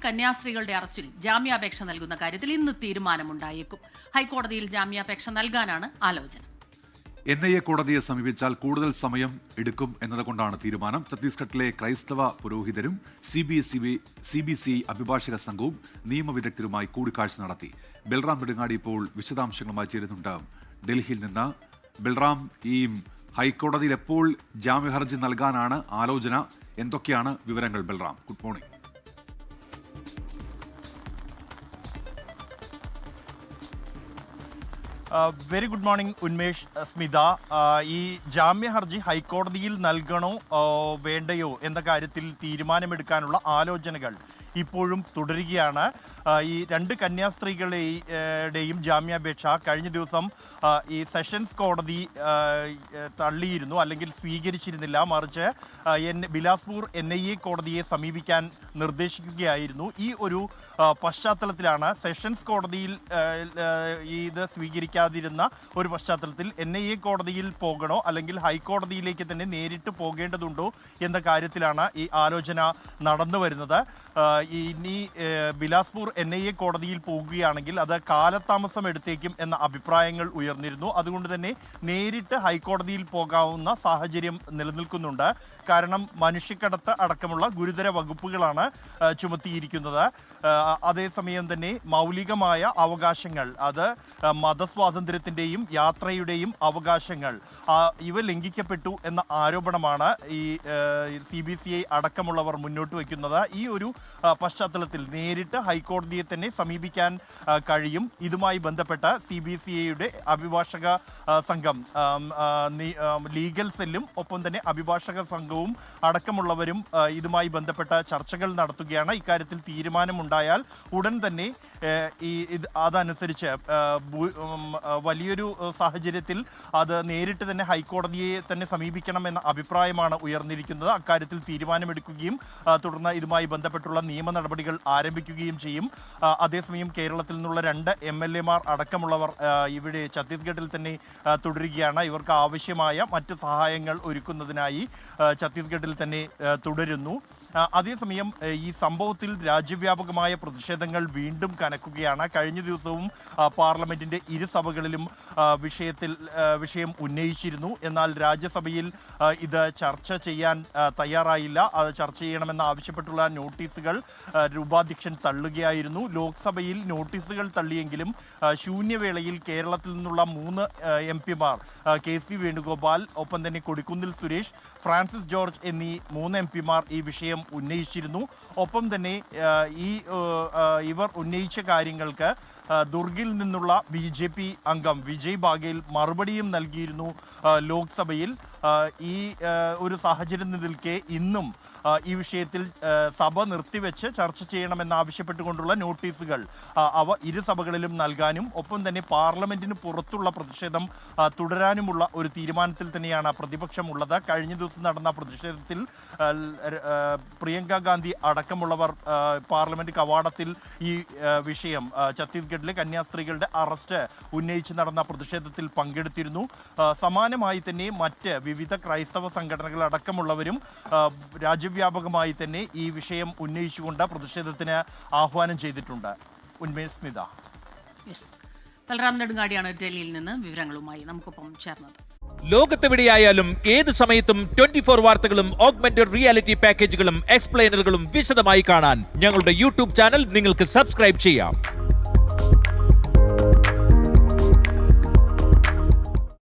കന്യാസ്ത്രീകളുടെ അറസ്റ്റിൽ ജാമ്യാപേക്ഷ നൽകുന്ന കാര്യത്തിൽ ഇന്ന് തീരുമാനമുണ്ടായേക്കും. ഹൈക്കോടതിയിൽ ജാമ്യാപേക്ഷ നൽകാനാണ് ആലോചന. NIA കോടതിയെ സമീപിച്ചാൽ കൂടുതൽ സമയം എടുക്കും എന്നതുകൊണ്ടാണ് തീരുമാനം. ഛത്തീസ്ഗഡിലെ ക്രൈസ്തവ പുരോഹിതരും CBCI അഭിഭാഷക സംഘവും നിയമവിദഗ്ധരുമായി കൂടിക്കാഴ്ച നടത്തി. ബൽറാം നെടുങ്ങാടി ഇപ്പോൾ വിശദാംശങ്ങളുമായി ചേരുന്നുണ്ട് ഡൽഹിയിൽ നിന്ന്. ബൽറാം, ഈ ഹൈക്കോടതിയിൽ എപ്പോൾ ജാമ്യഹർജി നൽകാനാണ് ആലോചന? എന്തൊക്കെയാണ് വിവരങ്ങൾ? Balram, good morning. Very good morning Unmesh, Smitha. ഈ ജാമ്യ ഹർജി ഹൈക്കോടതിയിൽ നൽകണോ വേണ്ടയോ എന്ന കാര്യത്തിൽ തീരുമാനമെടുക്കാനുള്ള ആലോചനകൾ ഇപ്പോഴും തുടരുകയാണ്. ഈ രണ്ട് കന്യാസ്ത്രീകളുടെയും ജാമ്യാപേക്ഷ കഴിഞ്ഞ ദിവസം ഈ സെഷൻസ് കോടതി തള്ളിയിരുന്നു, അല്ലെങ്കിൽ സ്വീകരിച്ചിരുന്നില്ല. മറിച്ച് ബിലാസ്പൂർ NIA കോടതിയെ സമീപിക്കാൻ നിർദ്ദേശിക്കുകയായിരുന്നു. ഈ ഒരു പശ്ചാത്തലത്തിലാണ് സെഷൻസ് കോടതിയിൽ ഇത് സ്വീകരിക്കാതിരുന്ന ഒരു പശ്ചാത്തലത്തിൽ NIA കോടതിയിൽ പോകണോ അല്ലെങ്കിൽ ഹൈക്കോടതിയിലേക്ക് തന്നെ നേരിട്ട് പോകേണ്ടതുണ്ടോ എന്ന കാര്യത്തിലാണ് ഈ ആലോചന നടന്നു വരുന്നത്. ഇനി ബിലാസ്പൂർ NIA കോടതിയിൽ പോകുകയാണെങ്കിൽ അത് കാലതാമസം എടുത്തേക്കും എന്ന അഭിപ്രായങ്ങൾ ഉയർന്നിരുന്നു. അതുകൊണ്ട് തന്നെ നേരിട്ട് ഹൈക്കോടതിയിൽ പോകാവുന്ന സാഹചര്യം നിലനിൽക്കുന്നുണ്ട്. കാരണം മനുഷ്യക്കടത്ത് അടക്കമുള്ള ഗുരുതര വകുപ്പുകളാണ് ചുമത്തിയിരിക്കുന്നത്. അതേസമയം തന്നെ മൗലികമായ അവകാശങ്ങൾ, അത് മതസ്വാതന്ത്ര്യത്തിൻ്റെയും യാത്രയുടെയും അവകാശങ്ങൾ, ഇവ ലംഘിക്കപ്പെട്ടു എന്ന ആരോപണമാണ് ഈ CBCI അടക്കമുള്ളവർ മുന്നോട്ട് വയ്ക്കുന്നത്. ഈ ഒരു പശ്ചാത്തലത്തിൽ നേരിട്ട് ഹൈക്കോടതിയെ തന്നെ സമീപിക്കാൻ കഴിയും. ഇതുമായി ബന്ധപ്പെട്ട CBCIയുടെ അഭിഭാഷക സംഘം, ലീഗൽ സെല്ലും ഒപ്പം തന്നെ അഭിഭാഷക സംഘവും അടക്കമുള്ളവരും ഇതുമായി ബന്ധപ്പെട്ട ചർച്ചകൾ നടത്തുകയാണ്. ഇക്കാര്യത്തിൽ തീരുമാനമുണ്ടായാൽ ഉടൻ തന്നെ അതനുസരിച്ച് വലിയൊരു സാഹചര്യത്തിൽ അത് നേരിട്ട് തന്നെ ഹൈക്കോടതിയെ തന്നെ സമീപിക്കണമെന്ന അഭിപ്രായമാണ് ഉയർന്നിരിക്കുന്നത്. അക്കാര്യത്തിൽ തീരുമാനമെടുക്കുകയും തുടർന്ന് ഇതുമായി ബന്ധപ്പെട്ടുള്ള നിയമ നടപടികൾ ആരംഭിക്കുകയും ചെയ്യും. അതേസമയം കേരളത്തിൽ നിന്നുള്ള 2 MLAമാർ അടക്കമുള്ളവർ ഇവിടെ ഛത്തീസ്ഗഡിൽ തന്നെ തുടരുകയാണ്. ഇവർക്ക് ആവശ്യമായ മറ്റ് സഹായങ്ങൾ ഒരുക്കുന്നതിനായി ഛത്തീസ്ഗഡിൽ തന്നെ തുടരുന്നു. അതേസമയം ഈ സംഭവത്തിൽ രാജ്യവ്യാപകമായ പ്രതിഷേധങ്ങൾ വീണ്ടും കനക്കുകയാണ്. കഴിഞ്ഞ ദിവസവും പാർലമെന്റിന്റെ ഇരുസഭകളിലും വിഷയം ഉന്നയിച്ചിരുന്നു. എന്നാൽ രാജ്യസഭയിൽ ഇത് ചർച്ച ചെയ്യാൻ തയ്യാറായില്ല. അത് ചർച്ച ചെയ്യണമെന്ന് ആവശ്യപ്പെട്ടുള്ള നോട്ടീസുകൾ രൂപാധ്യക്ഷൻ തള്ളുകയായിരുന്നു. ലോക്സഭയിൽ നോട്ടീസുകൾ തള്ളിയെങ്കിലും ശൂന്യവേളയിൽ കേരളത്തിൽ നിന്നുള്ള 3 MPമാർ, KC വേണുഗോപാൽ, ഒപ്പം തന്നെ കൊടിക്കുന്നിൽ സുരേഷ്, ഫ്രാൻസിസ് ജോർജ് എന്നീ 3 MPമാർ ഈ വിഷയം ഉന്നയിച്ചിരുന്നു. ഒപ്പം തന്നെ ഇവർ ഉന്നയിച്ച കാര്യങ്ങൾക്ക് ദുർഗിൽ നിന്നുള്ള BJP അംഗം വിജയ് ബാഗേൽ മറുപടിയും നൽകിയിരുന്നു ലോക്സഭയിൽ. ഈ ഒരു സാഹചര്യം നിൽക്കെ ഇന്നും ഈ വിഷയത്തിൽ സഭ നിർത്തിവെച്ച് ചർച്ച ചെയ്യണമെന്നാവശ്യപ്പെട്ടുകൊണ്ടുള്ള നോട്ടീസുകൾ അവ ഇരുസഭകളിലും നൽകാനും ഒപ്പം തന്നെ പാർലമെന്റിന് പുറത്തുള്ള പ്രതിഷേധം തുടരാനുമുള്ള ഒരു തീരുമാനത്തിൽ തന്നെയാണ് പ്രതിപക്ഷമുള്ളത്. കഴിഞ്ഞ ദിവസം നടന്ന പ്രതിഷേധത്തിൽ പ്രിയങ്ക ഗാന്ധി അടക്കമുള്ളവർ പാർലമെന്റ് കവാടത്തിൽ ഈ വിഷയം, ഛത്തീസ്ഗഡിലെ കന്യാസ്ത്രീകളുടെ അറസ്റ്റ് ഉന്നയിച്ച് നടന്ന പ്രതിഷേധത്തിൽ പങ്കെടുത്തിരുന്നു. സമാനമായി തന്നെ മറ്റ് വിവിധ ക്രൈസ്തവ സംഘടനകൾ അടക്കമുള്ളവരും രാജ്യവ്യാപകമായി തന്നെ ഈ വിഷയം ഉന്നയിച്ചുകൊണ്ട് പ്രതിഷേധത്തിന് ആഹ്വാനം ചെയ്തിട്ടുണ്ട്. ഉന്മേഷ്, സ്മിത. ബൽറാം നെടുങ്ങാടിയാണ് ഡൽഹിയിൽ നിന്ന് വിവരങ്ങളുമായി നമുക്കൊപ്പം ചേർന്നത്. ലോകത്തെവിടെയായാലും ഏത് സമയത്തും 24 വാർത്തകളും ഓഗ്മെന്റഡ് റിയാലിറ്റി പാക്കേജുകളും എക്സ്പ്ലെയിനറുകളും വിശദമായി കാണാൻ ഞങ്ങളുടെ YouTube ചാനൽ നിങ്ങൾക്ക് സബ്സ്ക്രൈബ് ചെയ്യാം.